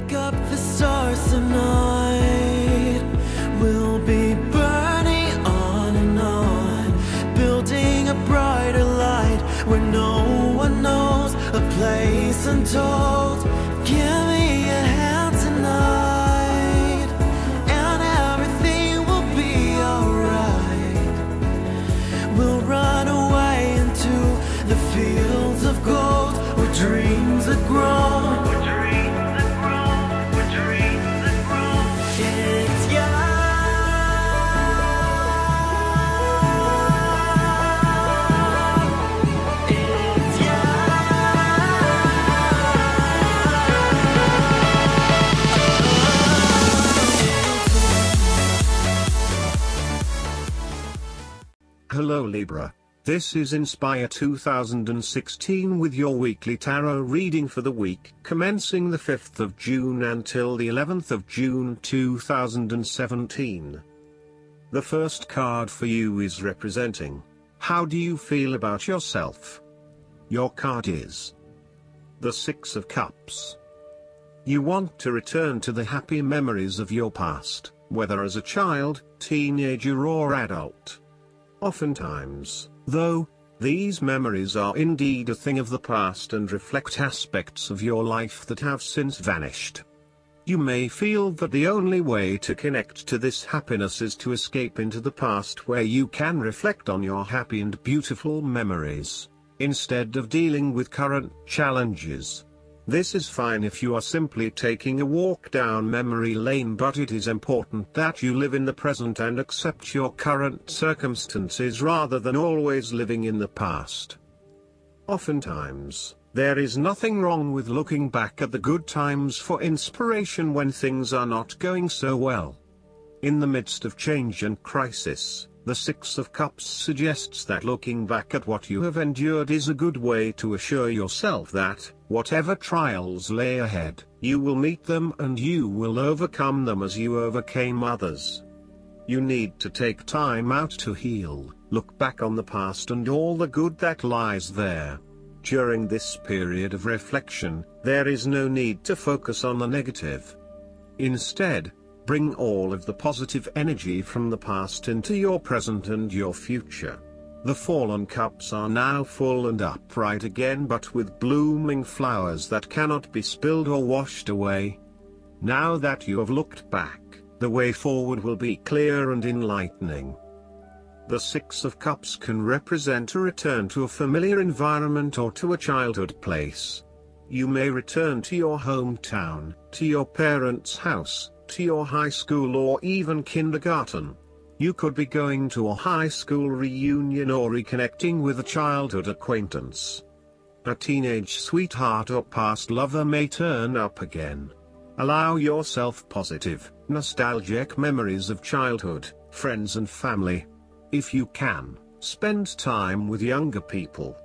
Pick up the stars tonight. We'll be burning on and on, building a brighter light where no one knows, a place untold. Give me a hand tonight, and everything will be alright. We'll run away into the fields of gold where dreams are grown. Hello Libra, this is Inspire 2016 with your weekly tarot reading for the week commencing the 5th of June until the 11th of June 2017. The first card for you is representing, how do you feel about yourself? Your card is the Six of Cups. You want to return to the happy memories of your past, whether as a child, teenager or adult. Oftentimes, though, these memories are indeed a thing of the past and reflect aspects of your life that have since vanished. You may feel that the only way to connect to this happiness is to escape into the past where you can reflect on your happy and beautiful memories, instead of dealing with current challenges. This is fine if you are simply taking a walk down memory lane, but it is important that you live in the present and accept your current circumstances rather than always living in the past. Oftentimes, there is nothing wrong with looking back at the good times for inspiration when things are not going so well. In the midst of change and crisis, the Six of Cups suggests that looking back at what you have endured is a good way to assure yourself that, whatever trials lay ahead, you will meet them and you will overcome them as you overcame others. You need to take time out to heal, look back on the past and all the good that lies there. During this period of reflection, there is no need to focus on the negative. Instead, bring all of the positive energy from the past into your present and your future. The fallen cups are now full and upright again, but with blooming flowers that cannot be spilled or washed away. Now that you have looked back, the way forward will be clear and enlightening. The Six of Cups can represent a return to a familiar environment or to a childhood place. You may return to your hometown, to your parents' house, to your high school or even kindergarten. You could be going to a high school reunion or reconnecting with a childhood acquaintance. A teenage sweetheart or past lover may turn up again. Allow yourself positive, nostalgic memories of childhood, friends and family. If you can, spend time with younger people.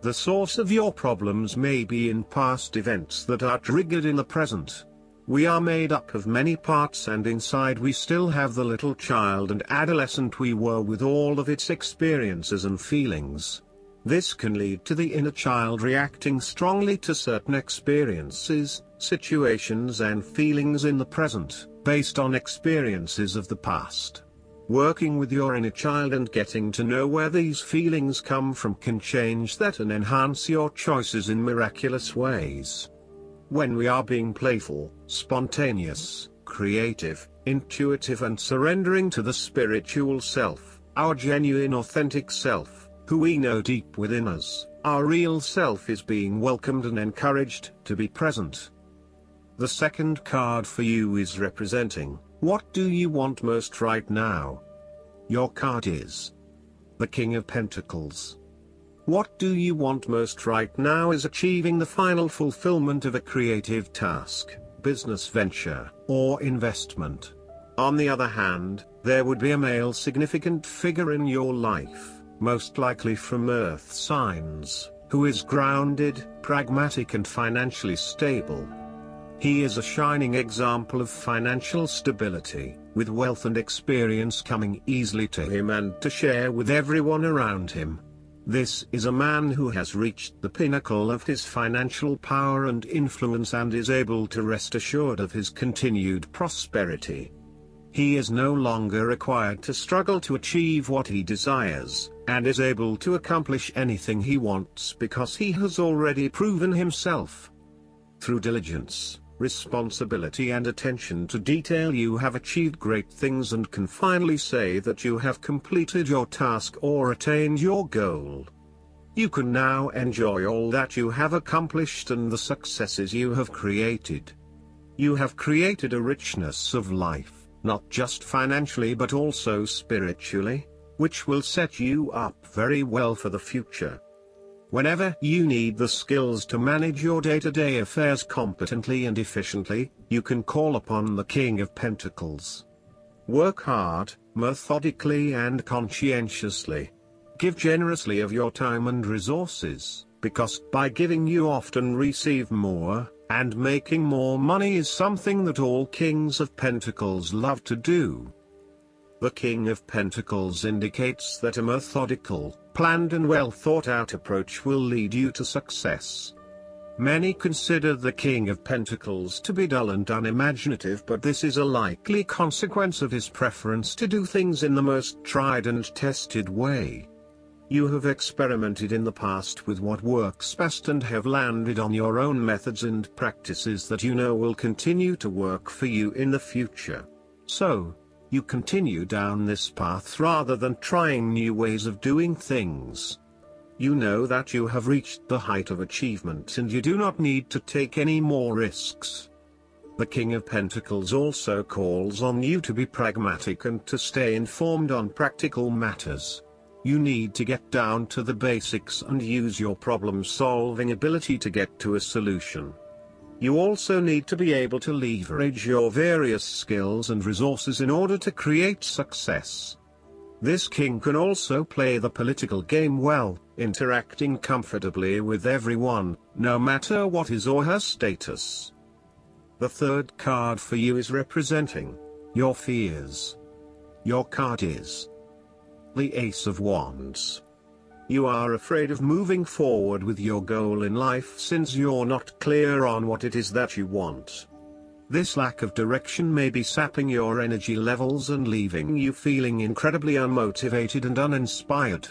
The source of your problems may be in past events that are triggered in the present. We are made up of many parts and inside we still have the little child and adolescent we were with all of its experiences and feelings. This can lead to the inner child reacting strongly to certain experiences, situations and feelings in the present, based on experiences of the past. Working with your inner child and getting to know where these feelings come from can change that and enhance your choices in miraculous ways. When we are being playful, spontaneous, creative, intuitive and surrendering to the spiritual self, our genuine authentic self, who we know deep within us, our real self is being welcomed and encouraged to be present. The second card for you is representing, what do you want most right now? Your card is the King of Pentacles. What do you want most right now is achieving the final fulfillment of a creative task, business venture, or investment. On the other hand, there would be a male significant figure in your life, most likely from Earth signs, who is grounded, pragmatic and financially stable. He is a shining example of financial stability, with wealth and experience coming easily to him and to share with everyone around him. This is a man who has reached the pinnacle of his financial power and influence and is able to rest assured of his continued prosperity. He is no longer required to struggle to achieve what he desires, and is able to accomplish anything he wants because he has already proven himself. Through diligence, responsibility and attention to detail, you have achieved great things and can finally say that you have completed your task or attained your goal. You can now enjoy all that you have accomplished and the successes you have created. You have created a richness of life, not just financially but also spiritually, which will set you up very well for the future. Whenever you need the skills to manage your day-to-day affairs competently and efficiently, you can call upon the King of Pentacles. Work hard, methodically and conscientiously. Give generously of your time and resources, because by giving you often receive more, and making more money is something that all Kings of Pentacles love to do. The King of Pentacles indicates that a methodical, planned and well thought out approach will lead you to success. Many consider the King of Pentacles to be dull and unimaginative, but this is a likely consequence of his preference to do things in the most tried and tested way. You have experimented in the past with what works best and have landed on your own methods and practices that you know will continue to work for you in the future. So, you continue down this path rather than trying new ways of doing things. You know that you have reached the height of achievement and you do not need to take any more risks. The King of Pentacles also calls on you to be pragmatic and to stay informed on practical matters. You need to get down to the basics and use your problem-solving ability to get to a solution. You also need to be able to leverage your various skills and resources in order to create success. This king can also play the political game well, interacting comfortably with everyone, no matter what his or her status. The third card for you is representing your fears. Your card is the Ace of Wands. You are afraid of moving forward with your goal in life since you're not clear on what it is that you want. This lack of direction may be sapping your energy levels and leaving you feeling incredibly unmotivated and uninspired.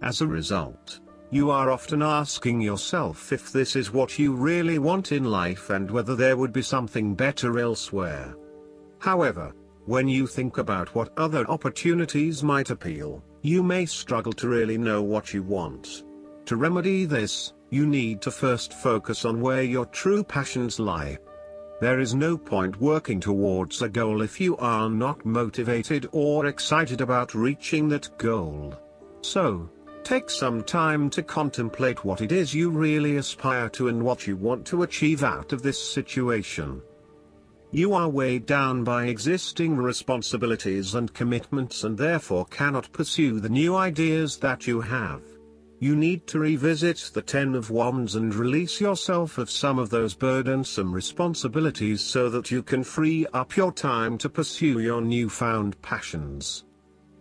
As a result, you are often asking yourself if this is what you really want in life and whether there would be something better elsewhere. However, when you think about what other opportunities might appeal, you may struggle to really know what you want. To remedy this, you need to first focus on where your true passions lie. There is no point working towards a goal if you are not motivated or excited about reaching that goal. So, take some time to contemplate what it is you really aspire to and what you want to achieve out of this situation. You are weighed down by existing responsibilities and commitments and therefore cannot pursue the new ideas that you have. You need to revisit the Ten of Wands and release yourself of some of those burdensome responsibilities so that you can free up your time to pursue your newfound passions.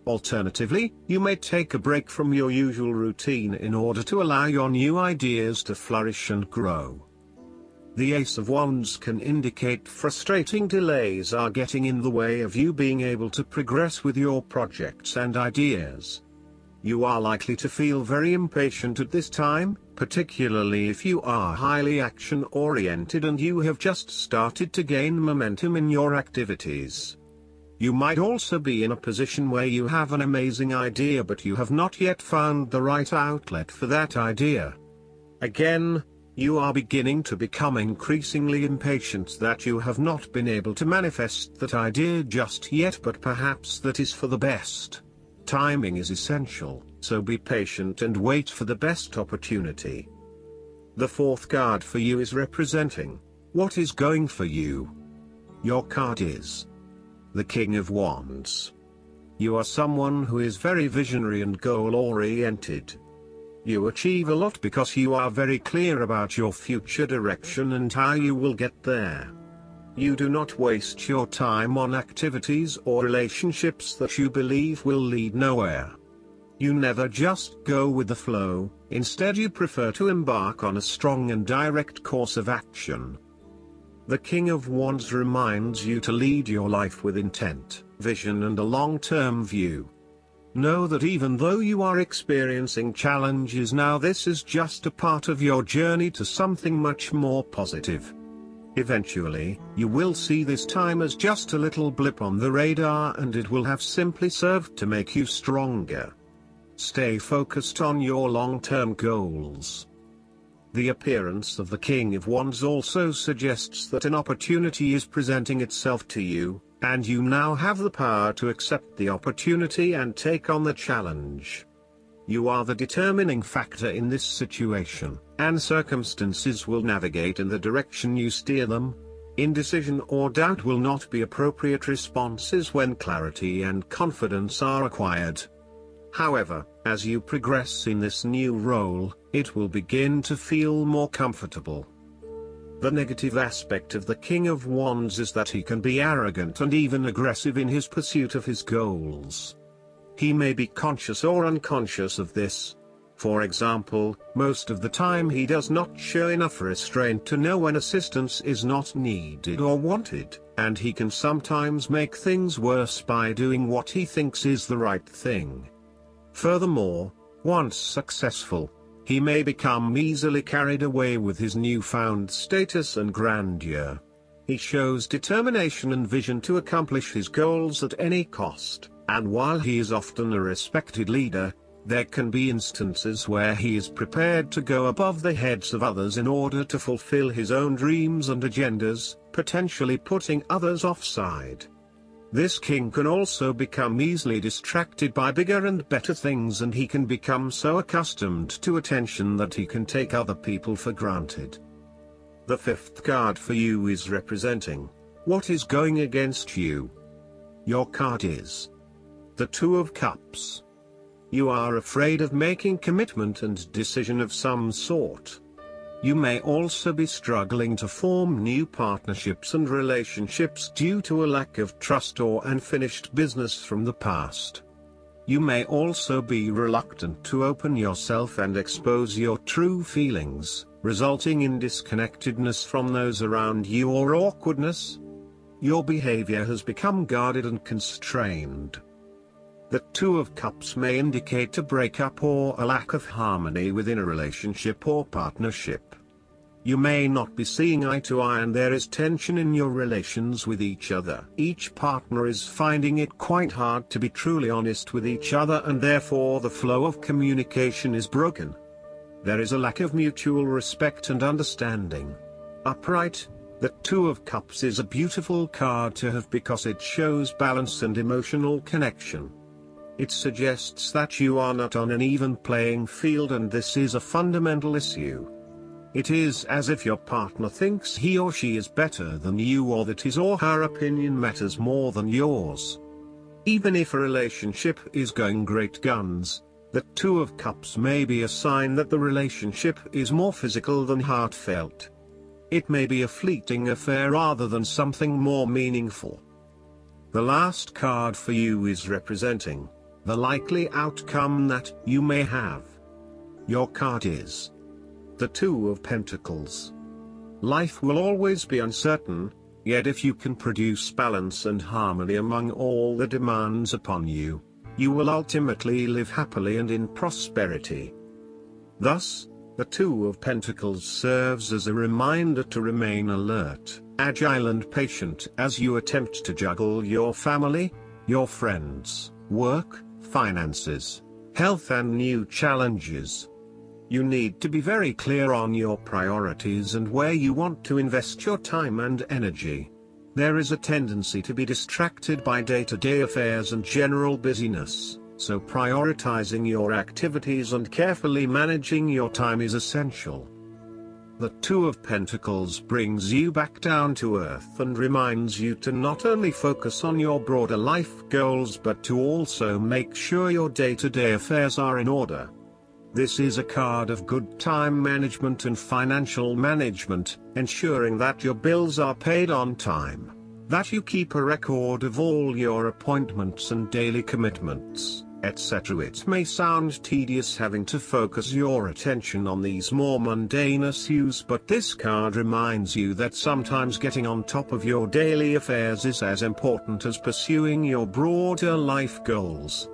Alternatively, you may take a break from your usual routine in order to allow your new ideas to flourish and grow. The Ace of Wands can indicate frustrating delays are getting in the way of you being able to progress with your projects and ideas. You are likely to feel very impatient at this time, particularly if you are highly action-oriented and you have just started to gain momentum in your activities. You might also be in a position where you have an amazing idea but you have not yet found the right outlet for that idea. Again, you are beginning to become increasingly impatient that you have not been able to manifest that idea just yet, but perhaps that is for the best. Timing is essential, so be patient and wait for the best opportunity. The fourth card for you is representing what is going for you. Your card is the King of Wands. You are someone who is very visionary and goal-oriented. You achieve a lot because you are very clear about your future direction and how you will get there. You do not waste your time on activities or relationships that you believe will lead nowhere. You never just go with the flow, instead you prefer to embark on a strong and direct course of action. The King of Wands reminds you to lead your life with intent, vision and a long-term view. Know that even though you are experiencing challenges now, this is just a part of your journey to something much more positive. Eventually, you will see this time as just a little blip on the radar, and it will have simply served to make you stronger. Stay focused on your long-term goals. The appearance of the King of Wands also suggests that an opportunity is presenting itself to you, and you now have the power to accept the opportunity and take on the challenge. You are the determining factor in this situation, and circumstances will navigate in the direction you steer them. Indecision or doubt will not be appropriate responses when clarity and confidence are acquired. However, as you progress in this new role, it will begin to feel more comfortable. The negative aspect of the King of Wands is that he can be arrogant and even aggressive in his pursuit of his goals. He may be conscious or unconscious of this. For example, most of the time he does not show enough restraint to know when assistance is not needed or wanted, and he can sometimes make things worse by doing what he thinks is the right thing. Furthermore, once successful, he may become easily carried away with his newfound status and grandeur. He shows determination and vision to accomplish his goals at any cost, and while he is often a respected leader, there can be instances where he is prepared to go above the heads of others in order to fulfill his own dreams and agendas, potentially putting others offside. This king can also become easily distracted by bigger and better things, and he can become so accustomed to attention that he can take other people for granted. The fifth card for you is representing what is going against you. Your card is the Two of Cups. You are afraid of making commitment and decision of some sort. You may also be struggling to form new partnerships and relationships due to a lack of trust or unfinished business from the past. You may also be reluctant to open yourself and expose your true feelings, resulting in disconnectedness from those around you or awkwardness. Your behavior has become guarded and constrained. The Two of Cups may indicate a breakup or a lack of harmony within a relationship or partnership. You may not be seeing eye to eye, and there is tension in your relations with each other. Each partner is finding it quite hard to be truly honest with each other, and therefore the flow of communication is broken. There is a lack of mutual respect and understanding. Upright, the Two of Cups is a beautiful card to have because it shows balance and emotional connection. It suggests that you are not on an even playing field, and this is a fundamental issue. It is as if your partner thinks he or she is better than you, or that his or her opinion matters more than yours. Even if a relationship is going great guns, the Two of Cups may be a sign that the relationship is more physical than heartfelt. It may be a fleeting affair rather than something more meaningful. The last card for you is representing the likely outcome that you may have. Your card is the Two of Pentacles. Life will always be uncertain, yet if you can produce balance and harmony among all the demands upon you, you will ultimately live happily and in prosperity. Thus, the Two of Pentacles serves as a reminder to remain alert, agile and patient as you attempt to juggle your family, your friends, work, finances, health and new challenges. You need to be very clear on your priorities and where you want to invest your time and energy. There is a tendency to be distracted by day-to-day affairs and general busyness, so prioritizing your activities and carefully managing your time is essential. The Two of Pentacles brings you back down to earth and reminds you to not only focus on your broader life goals but to also make sure your day-to-day affairs are in order. This is a card of good time management and financial management, ensuring that your bills are paid on time, that you keep a record of all your appointments and daily commitments, etc. It may sound tedious having to focus your attention on these more mundane issues, but this card reminds you that sometimes getting on top of your daily affairs is as important as pursuing your broader life goals.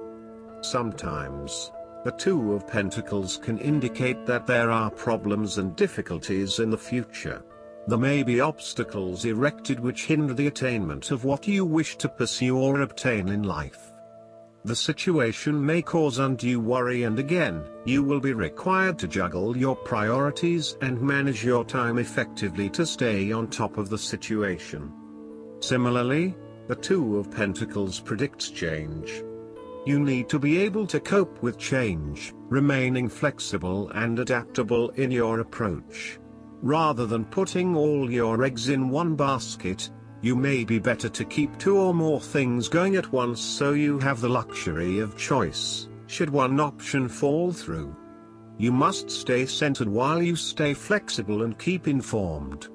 Sometimes, the Two of Pentacles can indicate that there are problems and difficulties in the future. There may be obstacles erected which hinder the attainment of what you wish to pursue or obtain in life. The situation may cause undue worry, and again, you will be required to juggle your priorities and manage your time effectively to stay on top of the situation. Similarly, the Two of Pentacles predicts change. You need to be able to cope with change, remaining flexible and adaptable in your approach. Rather than putting all your eggs in one basket, you may be better to keep two or more things going at once so you have the luxury of choice, should one option fall through. You must stay centered while you stay flexible and keep informed.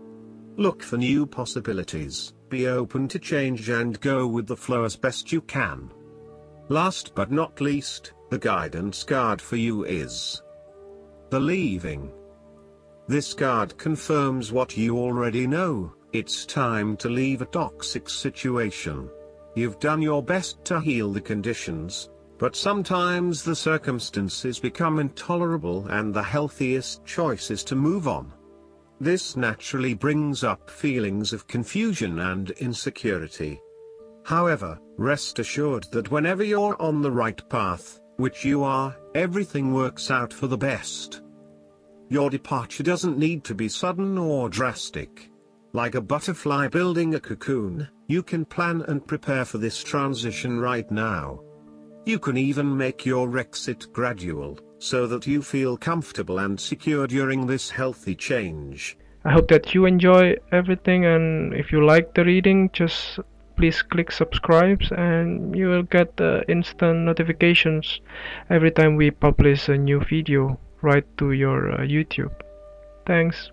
Look for new possibilities, be open to change and go with the flow as best you can. Last but not least, the guidance card for you is the Leaving. This card confirms what you already know. It's time to leave a toxic situation. You've done your best to heal the conditions, but sometimes the circumstances become intolerable and the healthiest choice is to move on. This naturally brings up feelings of confusion and insecurity. However, rest assured that whenever you're on the right path, which you are, everything works out for the best. Your departure doesn't need to be sudden or drastic. Like a butterfly building a cocoon, you can plan and prepare for this transition right now. You can even make your exit gradual, so that you feel comfortable and secure during this healthy change. I hope that you enjoy everything, and if you like the reading, just please click subscribe and you will get instant notifications every time we publish a new video right to your YouTube. Thanks.